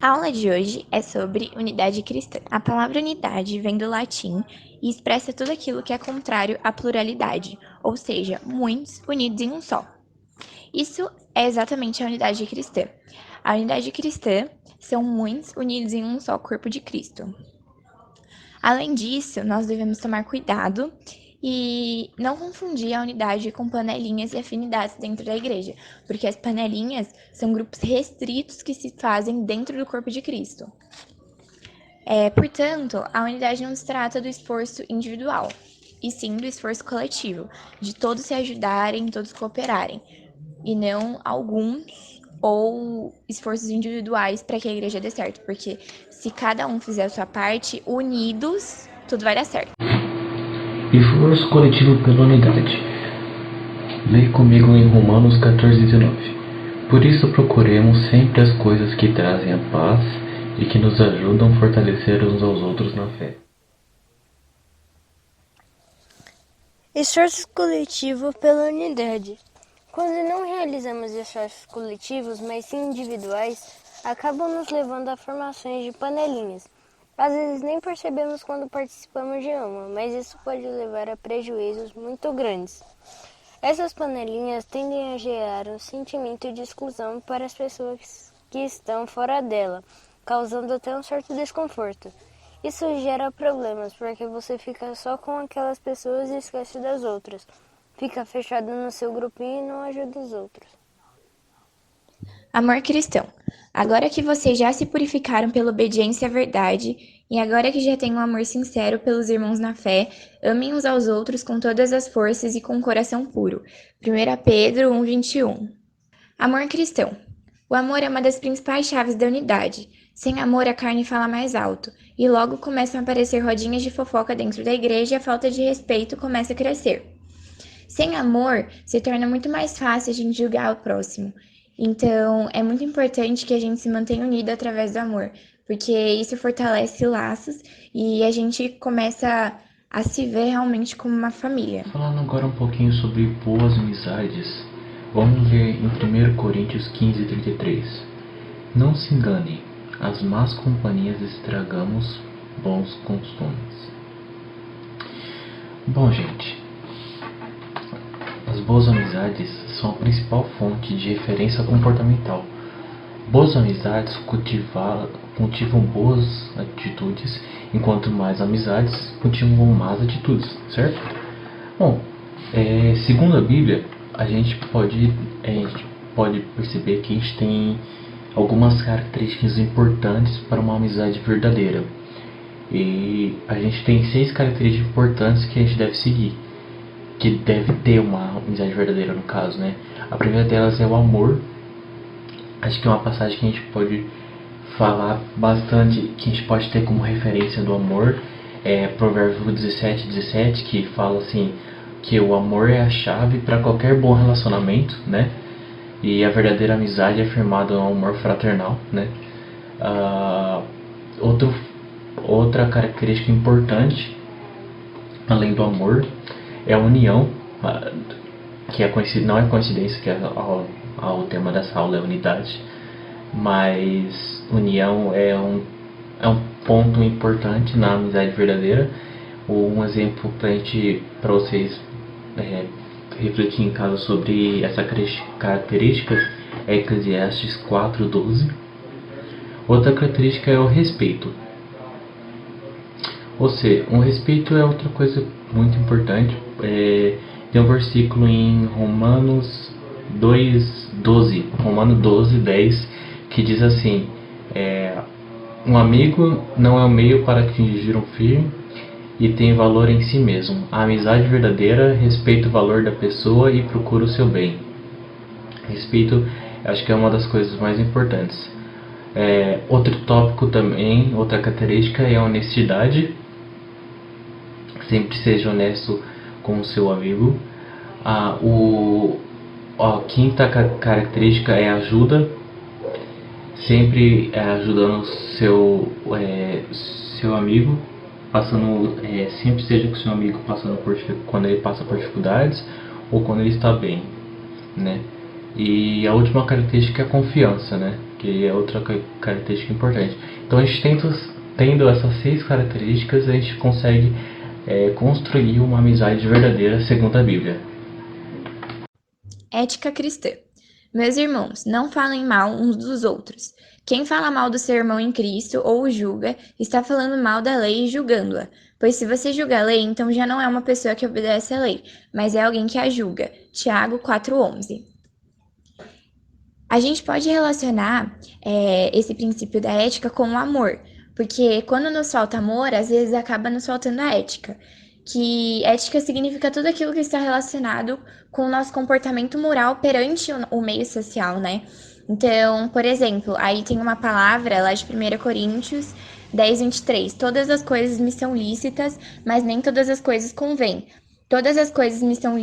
A aula de hoje é sobre unidade cristã. A palavra unidade vem do latim e expressa tudo aquilo que é contrário à pluralidade, ou seja, muitos unidos em um só. Isso é exatamente a unidade cristã. A unidade cristã são muitos unidos em um só corpo de Cristo. Além disso, nós devemos tomar cuidado e não confundir a unidade com panelinhas e afinidades dentro da igreja, porque as panelinhas são grupos restritos que se fazem dentro do corpo de Cristo. Portanto, a unidade não se trata do esforço individual, e sim do esforço coletivo, de todos se ajudarem, todos cooperarem, e não alguns ou esforços individuais para que a igreja dê certo, porque se cada um fizer a sua parte, unidos, tudo vai dar certo. Esforço coletivo pela unidade. Leia comigo em Romanos 14:19. Por isso procuremos sempre as coisas que trazem a paz e que nos ajudam a fortalecer uns aos outros na fé. Esforço coletivo pela unidade. Quando não realizamos esforços coletivos, mas sim individuais, acabam nos levando a formações de panelinhas. Às vezes nem percebemos quando participamos de uma, mas isso pode levar a prejuízos muito grandes. Essas panelinhas tendem a gerar um sentimento de exclusão para as pessoas que estão fora dela, causando até um certo desconforto. Isso gera problemas, porque você fica só com aquelas pessoas e esquece das outras. Fica fechado no seu grupinho e não ajuda os outros. Amor cristão. Agora que vocês já se purificaram pela obediência à verdade, e agora que já têm um amor sincero pelos irmãos na fé, amem uns aos outros com todas as forças e com um coração puro. 1 Pedro 1:21. Amor cristão. O amor é uma das principais chaves da unidade. Sem amor, a carne fala mais alto, e logo começam a aparecer rodinhas de fofoca dentro da igreja e a falta de respeito começa a crescer. Sem amor, se torna muito mais fácil a gente julgar o próximo. Então, é muito importante que a gente se mantenha unido através do amor, porque isso fortalece laços e a gente começa a se ver realmente como uma família. Falando agora um pouquinho sobre boas amizades, vamos ler em 1 Coríntios 15:33. Não se engane, as más companhias estragamos bons costumes. Bom, gente, as boas amizades são a principal fonte de referência comportamental. Boas amizades cultivam boas atitudes, enquanto mais amizades cultivam más atitudes, certo? Bom, segundo a Bíblia, a gente pode perceber que a gente tem algumas características importantes para uma amizade verdadeira. E a gente tem 6 características importantes que a gente deve seguir, que deve ter uma amizade verdadeira no caso, né? A primeira delas é o amor. Acho que é uma passagem que a gente pode falar bastante, que a gente pode ter como referência do amor, é Provérbios 17:17, que fala assim, que o amor é a chave para qualquer bom relacionamento, né? E a verdadeira amizade é firmada no amor fraternal, né? Outra característica importante, além do amor, é a união, que não é coincidência que o tema dessa aula é unidade, mas união é um ponto importante na amizade verdadeira. Um exemplo para vocês refletir em casa sobre essa característica é Eclesiastes 4:12. Outra característica é o respeito. Ou seja, o respeito é outra coisa muito importante. Tem um versículo em Romanos 12:10, que diz assim: um amigo não é um meio para atingir um fim e tem valor em si mesmo. A amizade verdadeira respeita o valor da pessoa e procura o seu bem. Respeito, acho que é uma das coisas mais importantes. Outro tópico também, outra característica é a honestidade. Sempre seja honesto com o seu amigo. A quinta característica é a ajuda. Sempre ajudando seu amigo passando, sempre seja com seu amigo quando ele passa por dificuldades ou quando ele está bem, né? E a última característica é a confiança, né? Que é outra característica importante. Então a gente tendo essas 6 características, a gente consegue construir uma amizade verdadeira segundo a Bíblia. Ética cristã. Meus irmãos, não falem mal uns dos outros. Quem fala mal do seu irmão em Cristo ou o julga, está falando mal da lei e julgando-a. Pois se você julga a lei, então já não é uma pessoa que obedece à lei, mas é alguém que a julga. Tiago 4,11. A gente pode relacionar esse princípio da ética com o amor, porque quando nos falta amor, às vezes acaba nos faltando a ética. Que ética significa tudo aquilo que está relacionado com o nosso comportamento moral perante o meio social, né? Então, por exemplo, aí tem uma palavra lá de 1 Coríntios 10:23. Todas as coisas me são lícitas, mas nem todas as coisas convêm. Todas as coisas me são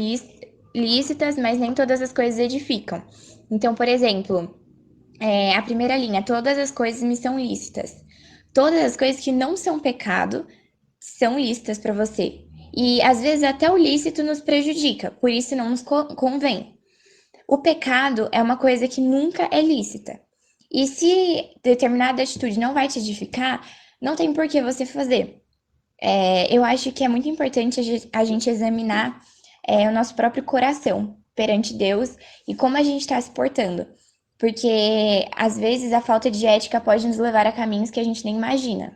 lícitas, mas nem todas as coisas edificam. Então, por exemplo, a primeira linha, todas as coisas me são lícitas. Todas as coisas que não são pecado são lícitas para você. E às vezes até o lícito nos prejudica, por isso não nos convém. O pecado é uma coisa que nunca é lícita. E se determinada atitude não vai te edificar, não tem por que você fazer. Eu acho que é muito importante a gente examinar o nosso próprio coração perante Deus e como a gente está se portando. Porque às vezes a falta de ética pode nos levar a caminhos que a gente nem imagina.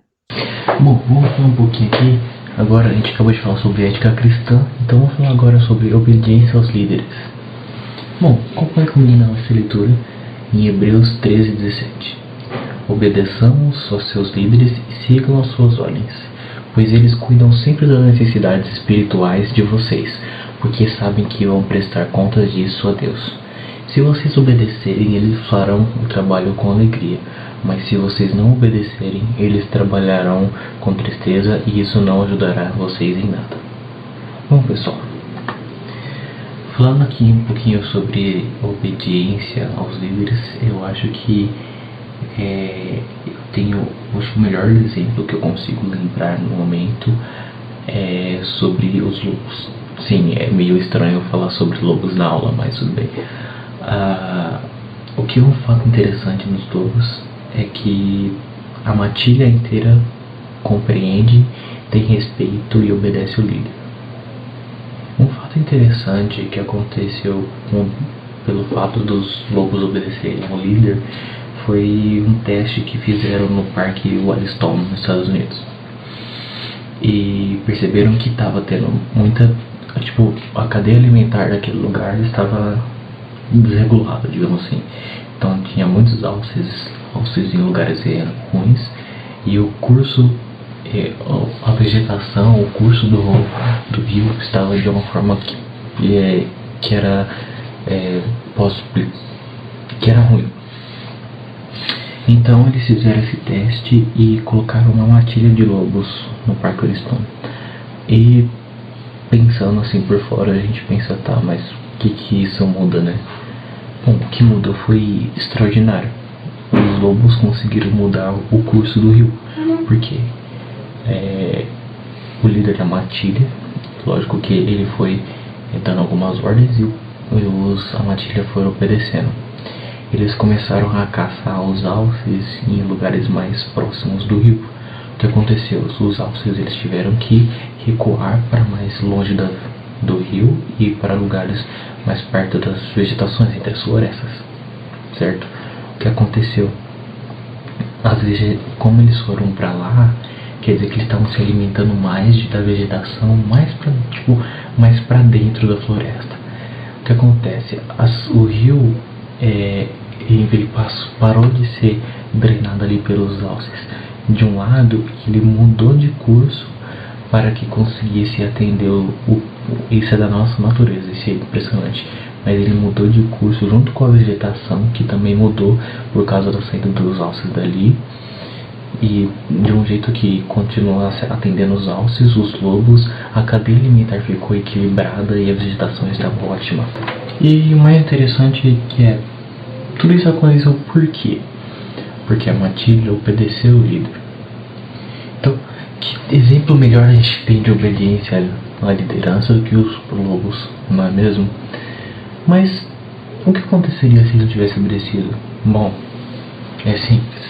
Bom, vamos falar um pouquinho aqui. Agora a gente acabou de falar sobre ética cristã, então vamos falar agora sobre obediência aos líderes. Bom, acompanhe comigo na nossa leitura em Hebreus 13:17. Obedeçamos aos seus líderes e sigam as suas ordens, pois eles cuidam sempre das necessidades espirituais de vocês, porque sabem que vão prestar contas disso a Deus. Se vocês obedecerem, eles farão o trabalho com alegria, mas se vocês não obedecerem, eles trabalharão com tristeza e isso não ajudará vocês em nada. Bom, pessoal, falando aqui um pouquinho sobre obediência aos líderes, eu acho que o melhor exemplo que eu consigo lembrar no momento é sobre os lobos. Sim, é meio estranho falar sobre lobos na aula, mas tudo bem. O que é um fato interessante nos lobos é que a matilha inteira compreende, tem respeito e obedece o líder. Um fato interessante que aconteceu pelo fato dos lobos obedecerem ao líder foi um teste que fizeram no Parque Yellowstone, nos Estados Unidos. E perceberam que estava tendo a cadeia alimentar daquele lugar estava desregulada, digamos assim. Então tinha muitos alces em lugares ruins, e o curso, a vegetação, o curso do rio estava de uma forma que era ruim. Então eles fizeram esse teste e colocaram uma matilha de lobos no Parque Yellowstone. E pensando assim por fora, a gente pensa, tá, mas o que isso muda, né? Bom, o que mudou foi extraordinário. Os lobos conseguiram mudar o curso do rio. Por quê? O líder da matilha, lógico que ele foi dando algumas ordens e a matilha foram obedecendo. Eles começaram a caçar os alces em lugares mais próximos do rio. O que aconteceu? Os alces eles tiveram que recuar para mais longe do rio e para lugares mais perto das vegetações, entre as florestas, certo? O que aconteceu? Às vezes, como eles foram para lá, quer dizer que eles estavam se alimentando mais da vegetação, mais para dentro da floresta. O que acontece? O rio ele parou de ser drenado ali pelos alces. De um lado, ele mudou de curso para que conseguisse atender isso é da nossa natureza, isso é impressionante. Mas ele mudou de curso junto com a vegetação, que também mudou por causa da saída dos alces dali. E de um jeito que continua atendendo os alces, os lobos, a cadeia alimentar ficou equilibrada e a vegetação estava ótima. E o mais interessante que tudo isso aconteceu por quê? Porque a matilha obedeceu o líder. Então, Que exemplo melhor a gente tem de obediência à liderança do que os lobos, não é mesmo? Mas o que aconteceria se eles não tivessem obedecido? Bom, é simples.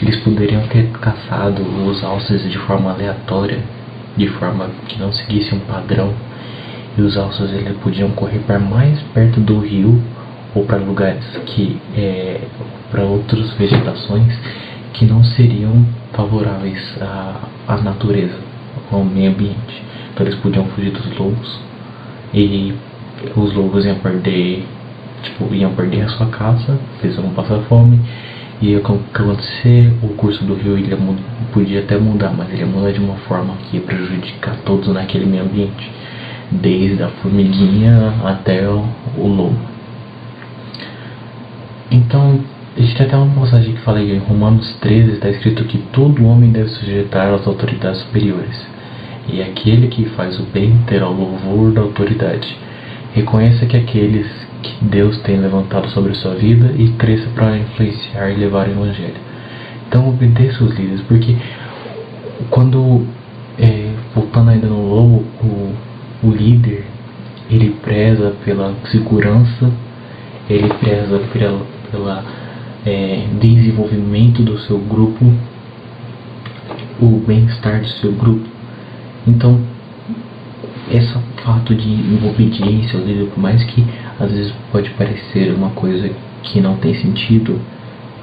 Eles poderiam ter caçado os alces de forma aleatória, de forma que não seguisse um padrão. E os alces eles podiam correr para mais perto do rio ou para lugares para outras vegetações que não seriam favoráveis à natureza, ao meio ambiente. Então eles podiam fugir dos lobos e os lobos iam perder a sua caça, eles iam passar fome. E o que acontecer, o curso do rio ele podia até mudar, mas ele ia mudar de uma forma que ia prejudicar todos naquele meio ambiente, desde a formiguinha até o lobo. Então, existe até uma passagem que fala em Romanos 13, está escrito que todo homem deve sujeitar às autoridades superiores, e aquele que faz o bem terá o louvor da autoridade. Reconheça que aqueles que Deus tem levantado sobre a sua vida e cresça para influenciar e levar o evangelho. Então obedeça os líderes, porque quando, voltando ainda no lobo, o líder, ele preza pela segurança, ele preza pela desenvolvimento do seu grupo, o bem-estar do seu grupo. Então, esse fato de obediência ao líder, por mais que às vezes pode parecer uma coisa que não tem sentido,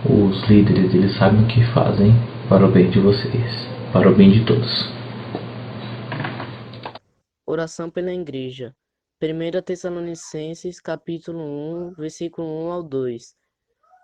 os líderes eles sabem o que fazem para o bem de vocês, para o bem de todos. Oração pela Igreja. 1 Tessalonicenses, capítulo 1, versículo 1 ao 2.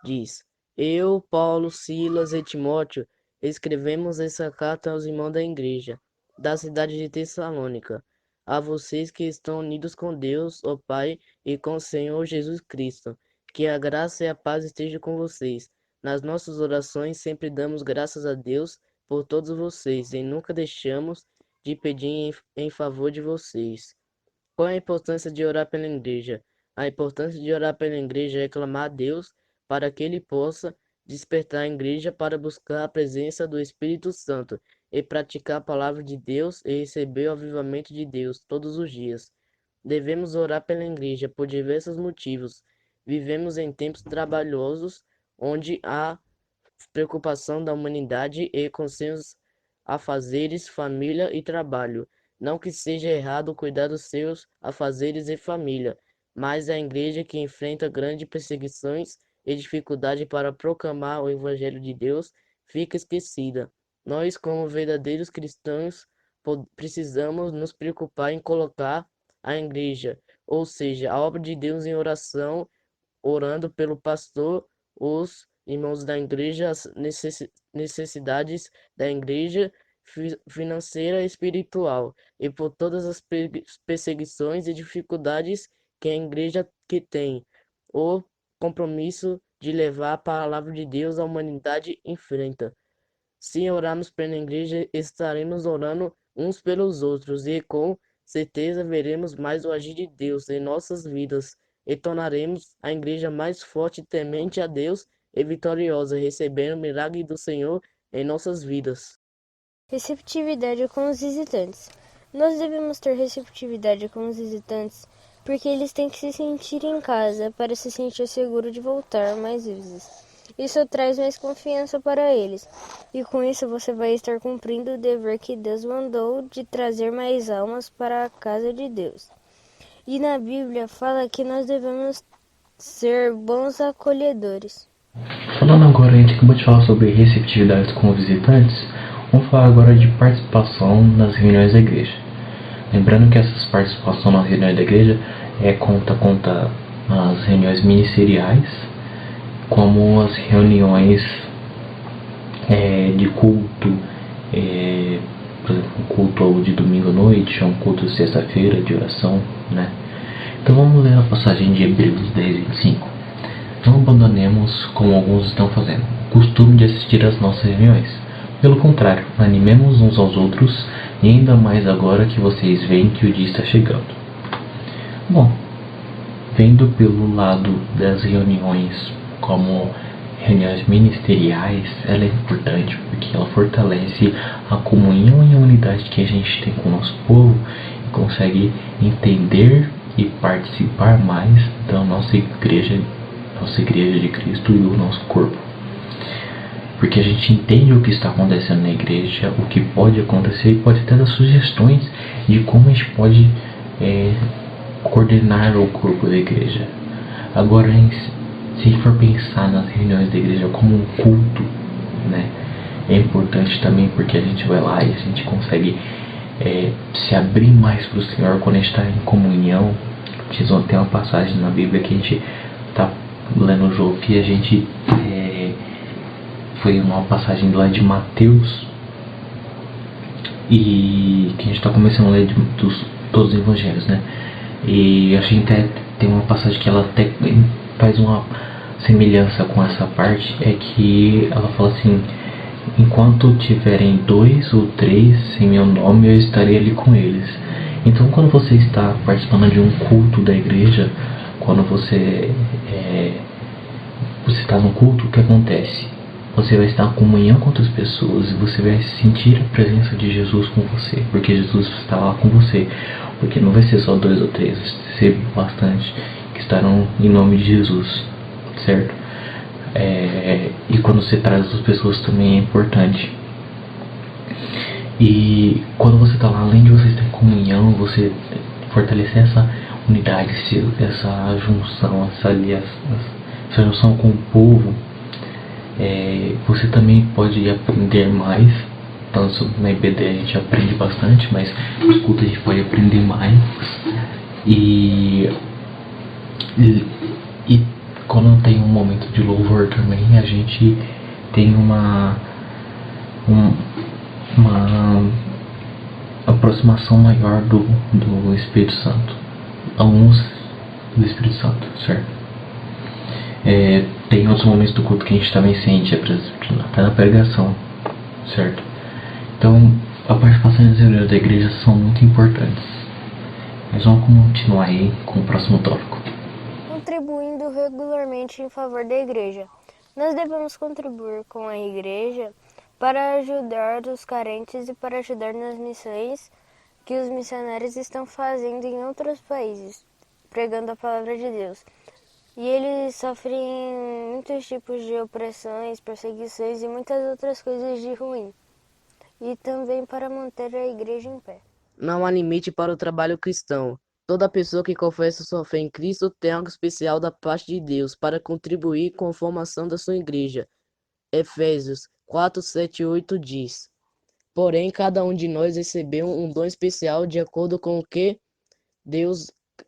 Diz: Eu, Paulo, Silas e Timóteo, escrevemos essa carta aos irmãos da Igreja, da cidade de Tessalônica, a vocês que estão unidos com Deus, o Pai, e com o Senhor Jesus Cristo. Que a graça e a paz estejam com vocês. Nas nossas orações sempre damos graças a Deus por todos vocês e nunca deixamos de pedir em favor de vocês. Qual é a importância de orar pela igreja? A importância de orar pela igreja é clamar a Deus para que Ele possa despertar a igreja para buscar a presença do Espírito Santo e praticar a palavra de Deus e receber o avivamento de Deus todos os dias. Devemos orar pela igreja por diversos motivos. Vivemos em tempos trabalhosos, onde há preocupação da humanidade e com seus afazeres, família e trabalho. Não que seja errado cuidar dos seus afazeres e família, mas a igreja que enfrenta grandes perseguições e dificuldade para proclamar o Evangelho de Deus fica esquecida. Nós, como verdadeiros cristãos, precisamos nos preocupar em colocar a igreja, ou seja, a obra de Deus em oração, orando pelo pastor, os irmãos da igreja, as necessidades da igreja financeira e espiritual, e por todas as perseguições e dificuldades que a igreja que tem, o compromisso de levar a palavra de Deus à humanidade enfrenta. Se orarmos pela igreja, estaremos orando uns pelos outros e com certeza veremos mais o agir de Deus em nossas vidas e tornaremos a igreja mais forte, temente a Deus e vitoriosa, recebendo o milagre do Senhor em nossas vidas. Receptividade com os visitantes. Nós devemos ter receptividade com os visitantes porque eles têm que se sentir em casa para se sentir seguro de voltar mais vezes. Isso traz mais confiança para eles, e com isso você vai estar cumprindo o dever que Deus mandou de trazer mais almas para a casa de Deus. E na Bíblia fala que nós devemos ser bons acolhedores. Falando agora, a gente acabou de falar sobre receptividade com os visitantes, vamos falar agora de participação nas reuniões da igreja. Lembrando que essas participações nas reuniões da igreja conta as reuniões ministeriais, como as reuniões de culto, por exemplo, um culto de domingo à noite, ou um culto de sexta-feira de oração, né? Então vamos ler a passagem de Hebreus 10:25. Não abandonemos, como alguns estão fazendo, o costume de assistir às nossas reuniões. Pelo contrário, animemos uns aos outros, e ainda mais agora que vocês veem que o dia está chegando. Bom, vendo pelo lado das reuniões como reuniões ministeriais, ela é importante porque ela fortalece a comunhão e a unidade que a gente tem com o nosso povo e consegue entender e participar mais da nossa igreja de Cristo e o nosso corpo. Porque a gente entende o que está acontecendo na igreja, o que pode acontecer e pode até dar sugestões de como a gente pode coordenar o corpo da igreja. Agora, se a gente for pensar nas reuniões da igreja como um culto, né, é importante também porque a gente vai lá e a gente consegue se abrir mais para o Senhor quando a gente está em comunhão. Tem uma passagem na Bíblia que a gente está lendo jogo que a gente foi uma passagem lá de Mateus e que a gente está começando a ler todos os evangelhos, né? E a gente tem uma passagem que ela até faz uma semelhança com essa parte, é que ela fala assim: enquanto tiverem 2 ou 3 em meu nome, eu estarei ali com eles. Então, quando você está participando de um culto da igreja, quando você está no culto, o que acontece? Você vai estar em comunhão com outras pessoas e você vai sentir a presença de Jesus com você, porque Jesus está lá com você. Porque não vai ser só 2 ou 3, vai ser bastante que estarão em nome de Jesus, certo? E quando você traz outras pessoas também é importante. E quando você está lá, além de você estar em comunhão, você fortalecer essa unidade, essa junção, essa junção com o povo, você também pode aprender mais. Tanto na IBD a gente aprende bastante, mas nos cultos a gente pode aprender mais. E quando tem um momento de louvor também, a gente tem uma aproximação maior do Espírito Santo, alguns do Espírito Santo, certo? Tem outros momentos do culto que a gente também sente, até na pregação, certo? Então, a participação das reuniões da igreja são muito importantes. Mas vamos continuar aí com o próximo tópico. Contribuindo regularmente em favor da igreja. Nós devemos contribuir com a igreja para ajudar os carentes e para ajudar nas missões que os missionários estão fazendo em outros países, pregando a palavra de Deus. E eles sofrem muitos tipos de opressões, perseguições e muitas outras coisas de ruim. E também para manter a igreja em pé. Não há limite para o trabalho cristão. Toda pessoa que confessa sua fé em Cristo tem algo especial da parte de Deus para contribuir com a formação da sua igreja. Efésios 4, 7 e 8 diz: porém, cada um de nós recebeu um dom especial de acordo com o que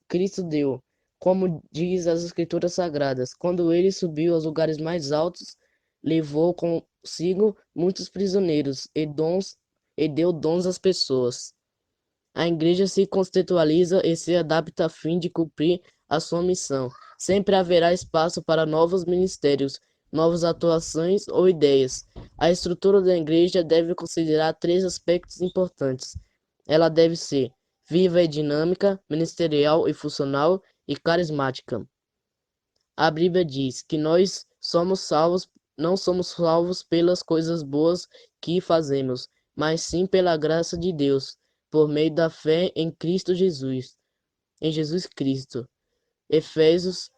Cristo deu. Como diz as Escrituras Sagradas, quando ele subiu aos lugares mais altos, levou consigo muitos prisioneiros e deu dons às pessoas. A igreja se contextualiza e se adapta a fim de cumprir a sua missão. Sempre haverá espaço para novos ministérios, novas atuações ou ideias. A estrutura da igreja deve considerar 3 aspectos importantes. Ela deve ser viva e dinâmica, ministerial e funcional e carismática. A Bíblia diz que nós não somos salvos pelas coisas boas que fazemos, mas sim pela graça de Deus, por meio da fé em Cristo Jesus, em Jesus Cristo. Efésios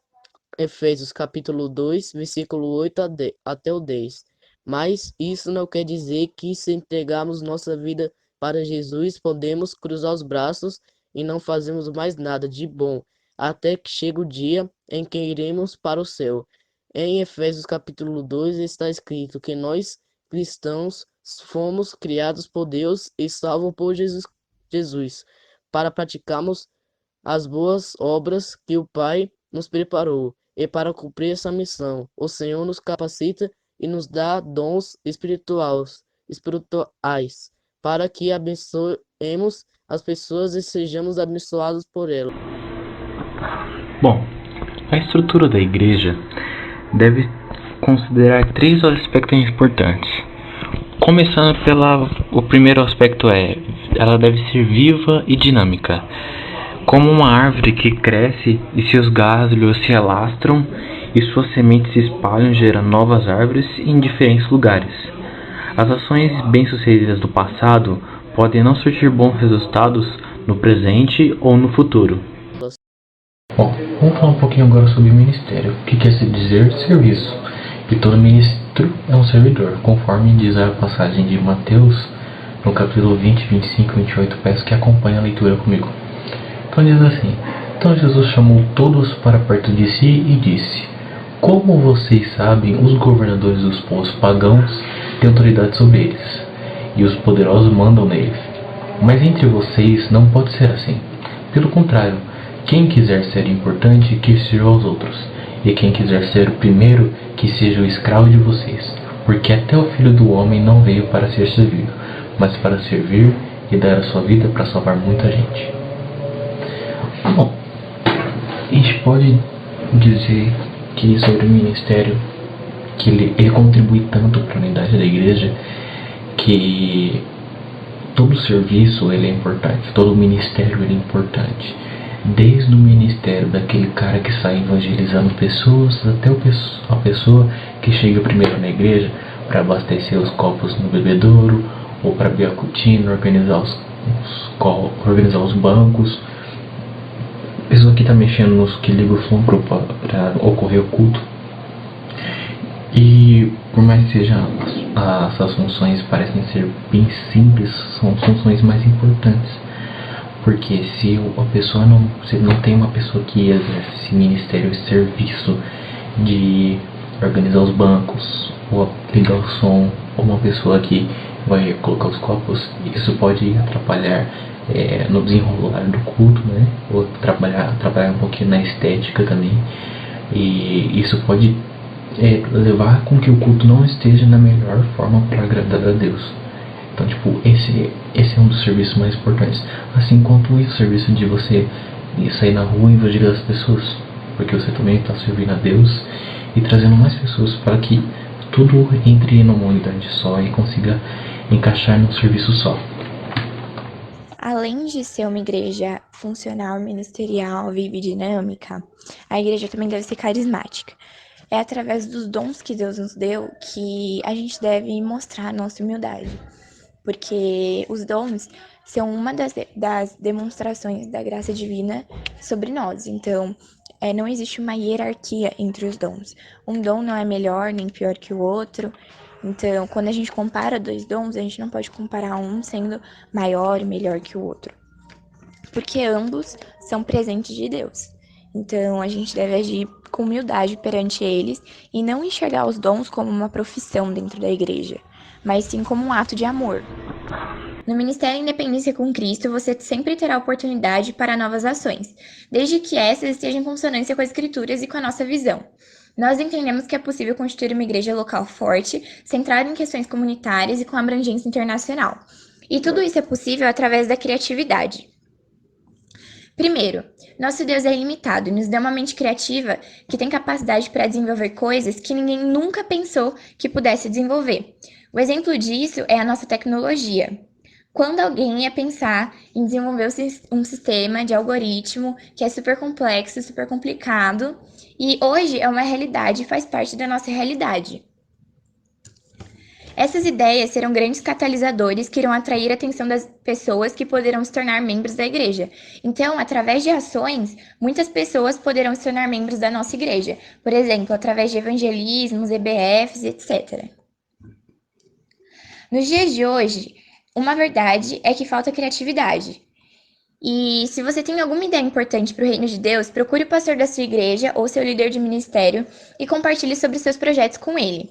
capítulo 2, versículo 8 até o 10. Mas isso não quer dizer que se entregarmos nossa vida para Jesus, podemos cruzar os braços e não fazemos mais nada de bom, até que chegue o dia em que iremos para o céu. Em Efésios capítulo 2 está escrito que nós, cristãos, fomos criados por Deus e salvos por Jesus, para praticarmos as boas obras que o Pai nos preparou. E para cumprir essa missão, o Senhor nos capacita e nos dá dons espirituais, para que abençoemos as pessoas e sejamos abençoados por elas. Bom, a estrutura da igreja deve considerar 3 aspectos importantes. Começando o primeiro aspecto ela deve ser viva e dinâmica, como uma árvore que cresce e seus galhos se alastram e suas sementes se espalham, gerando novas árvores em diferentes lugares. As ações bem-sucedidas do passado podem não surtir bons resultados no presente ou no futuro. Bom, vamos falar um pouquinho agora sobre o ministério. O que quer se dizer serviço? E todo ministro é um servidor, conforme diz a passagem de Mateus, no capítulo 20, 25 e 28. Peço que acompanhe a leitura comigo. Então diz assim: Então Jesus chamou todos para perto de si e disse: Como vocês sabem, os governadores dos povos pagãos têm autoridade sobre eles, e os poderosos mandam neles. Mas entre vocês não pode ser assim. Pelo contrário, quem quiser ser importante, que sirva aos outros, e quem quiser ser o primeiro, que seja o escravo de vocês. Porque até o Filho do Homem não veio para ser servido, mas para servir e dar a sua vida para salvar muita gente. Bom, a gente pode dizer que sobre o ministério, que ele contribui tanto para a unidade da igreja, que todo serviço ele é importante, todo ministério ele é importante. Desde o ministério daquele cara que sai evangelizando pessoas, até a pessoa que chega primeiro na igreja para abastecer os copos no bebedouro, ou para abrir a cortina, organizar os bancos. A pessoa que está mexendo nos que liga o som para ocorrer o culto. E por mais que sejam essas funções parecem ser bem simples, são funções mais importantes. Porque se não tem uma pessoa que exerce esse ministério, esse serviço de organizar os bancos, ou ligar o som, ou uma pessoa que vai colocar os copos, isso pode atrapalhar no desenrolar do culto, né? Ou atrapalhar um pouquinho na estética também. E isso pode levar com que o culto não esteja na melhor forma para agradar a Deus. Então, esse é um dos serviços mais importantes. Assim quanto o serviço de você sair na rua e evangelizar as pessoas. Porque você também está servindo a Deus e trazendo mais pessoas para que tudo entre numa unidade só e consiga encaixar num serviço só. Além de ser uma igreja funcional, ministerial, viva e dinâmica, a igreja também deve ser carismática. É através dos dons que Deus nos deu que a gente deve mostrar a nossa humildade. Porque os dons são uma das demonstrações da graça divina sobre nós. Então, não existe uma hierarquia entre os dons. Um dom não é melhor nem pior que o outro. Então, quando a gente compara dois dons, a gente não pode comparar um sendo maior e melhor que o outro. Porque ambos são presentes de Deus. Então, a gente deve agir com humildade perante eles e não enxergar os dons como uma profissão dentro da igreja, mas sim como um ato de amor. No Ministério Independência com Cristo, você sempre terá oportunidade para novas ações, desde que essas estejam em consonância com as Escrituras e com a nossa visão. Nós entendemos que é possível constituir uma igreja local forte, centrada em questões comunitárias e com abrangência internacional. E tudo isso é possível através da criatividade. Primeiro, nosso Deus é ilimitado e nos dá uma mente criativa que tem capacidade para desenvolver coisas que ninguém nunca pensou que pudesse desenvolver. O exemplo disso é a nossa tecnologia. Quando alguém ia pensar em desenvolver um sistema de algoritmo que é super complexo, super complicado, e hoje é uma realidade e faz parte da nossa realidade. Essas ideias serão grandes catalisadores que irão atrair a atenção das pessoas que poderão se tornar membros da igreja. Então, através de ações, muitas pessoas poderão se tornar membros da nossa igreja. Por exemplo, através de evangelismos, EBFs, etc. Nos dias de hoje, uma verdade é que falta criatividade. E se você tem alguma ideia importante para o reino de Deus, procure o pastor da sua igreja ou seu líder de ministério e compartilhe sobre seus projetos com ele.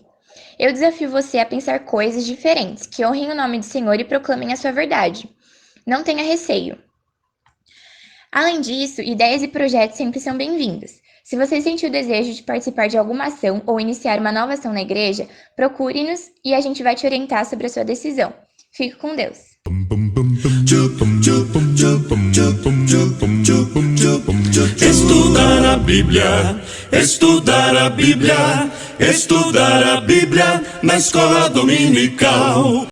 Eu desafio você a pensar coisas diferentes, que honrem o nome do Senhor e proclamem a sua verdade. Não tenha receio. Além disso, ideias e projetos sempre são bem-vindos. Se você sentir o desejo de participar de alguma ação ou iniciar uma nova ação na igreja, procure-nos e a gente vai te orientar sobre a sua decisão. Fique com Deus. Estudar a Bíblia, estudar a Bíblia, estudar a Bíblia na escola dominical.